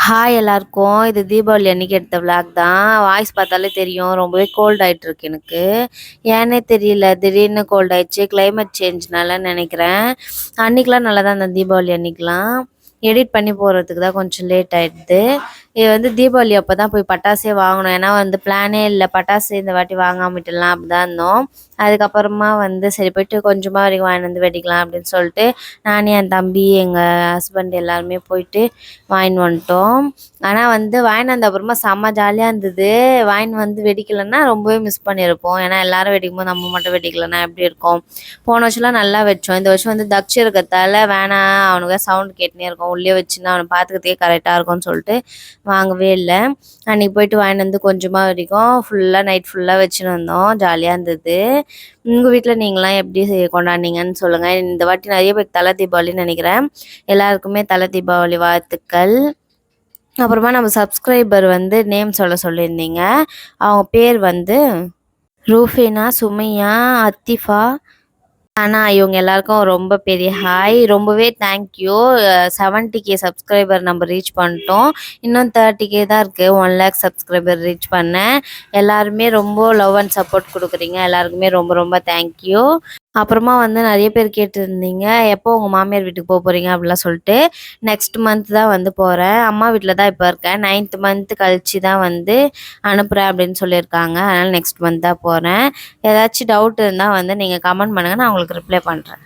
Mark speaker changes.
Speaker 1: Hi எல்லாருக்கும். இது தீபாவளி அன்னைக்கு எடுத்த விளாக் தான். வாய்ஸ் பார்த்தாலே தெரியும். ரொம்பவே கோல்ட் ஆயிட்டுருக்கு எனக்கு. ஏன்னே தெரியல. திடீர்னு கோல்ட் ஆயிடுச்சு. கிளைமேட் சேஞ்ச்னால நினைக்கிறேன். அன்னைக்கெலாம் நல்லா தான் இருந்தேன் தீபாவளி அன்னைக்கெலாம். எடிட் பண்ணி போகிறதுக்கு தான் கொஞ்சம் லேட் ஆகிடுது. இது வந்து தீபாவளி அப்போ தான் போய் பட்டாசே வாங்கணும். ஏன்னா வந்து பிளானே இல்லை, பட்டாசு இந்த வாட்டி வாங்காமட்டலாம் அப்படி தான் இருந்தோம். அதுக்கப்புறமா வந்து சரி போயிட்டு கொஞ்சமாக வரைக்கும் வாங்கிட்டு வந்து வெடிக்கலாம் அப்படின்னு சொல்லிட்டு நானே என் தம்பி எங்கள் ஹஸ்பண்ட் எல்லாருமே போயிட்டு வாங்கின்னு வந்துட்டோம். ஆனால் வந்து வாங்கிட்டு வந்த அப்புறமா செம்ம ஜாலியாக இருந்தது. வாங்கின்னு வந்து வெடிக்கலைன்னா ரொம்பவே மிஸ் பண்ணியிருப்போம். ஏன்னா எல்லாரும் வெடிக்கும் போது நம்ம மட்டும் வெடிக்கலைன்னா எப்படி இருக்கும். போன வருஷம்லாம் நல்லா வச்சோம். இந்த வருஷம் வந்து தக்ஷ இருக்கிறதால வேணாம், அவனுக்கு சவுண்ட் கேட்டுனே இருக்கும், உள்ளே வச்சுன்னா அவனை பார்த்துக்கிறதுக்கே கரெக்டாக இருக்கும்னு சொல்லிட்டு வாங்கவே இல்லை. அன்றைக்கி போயிட்டு வாங்கிட்டு வந்து கொஞ்சமாக வரைக்கும் ஃபுல்லாக நைட் ஃபுல்லாக வச்சுன்னு வந்தோம். ஜாலியாக இருந்தது. உங்கள் வீட்டில் நீங்களாம் எப்படி கொண்டாடினீங்கன்னு சொல்லுங்கள். இந்த வாட்டி நிறைய பேருக்கு தலை தீபாவளின்னு நினைக்கிறேன். எல்லாருக்குமே தலை தீபாவளி வாழ்த்துக்கள். அப்புறமா நம்ம சப்ஸ்கிரைபர் வந்து நேம் சொல்லியிருந்தீங்க. அவங்க பேர் வந்து ரூஃபினா, சுமையா, அத்திஃபா, ஆனால் இவங்க எல்லாருக்கும் ரொம்ப பெரிய ஹாய். ரொம்பவே தேங்க்யூ. 70K சப்ஸ்கிரைபர் நம்ம ரீச் பண்ணிட்டோம். இன்னும் 30K தான் இருக்குது 1 lakh சப்ஸ்கிரைபர் ரீச் பண்ணேன். எல்லாருமே ரொம்ப லவ் அண்ட் சப்போர்ட் கொடுக்குறீங்க. எல்லாருக்குமே ரொம்ப ரொம்ப தேங்க்யூ. அப்புறமா வந்து நிறைய பேர் கேட்டுருந்தீங்க, எப்போ உங்கள் மாமியார் வீட்டுக்கு போகிறீங்க அப்படிலாம் சொல்லிட்டு. நெக்ஸ்ட் மந்த் தான் வந்து போகிறேன். அம்மா வீட்டில் தான் இப்போ இருக்கேன். 9th மந்த் கழிச்சு தான் வந்து அனுப்புகிறேன் அப்படின்னு சொல்லியிருக்காங்க. அதனால் நெக்ஸ்ட் மந்த் தான் போகிறேன். ஏதாச்சும் டவுட் இருந்தால் வந்து நீங்கள் கமெண்ட் பண்ணுங்கள், நான் உங்களுக்கு ரிப்ளை பண்ணுறேன்.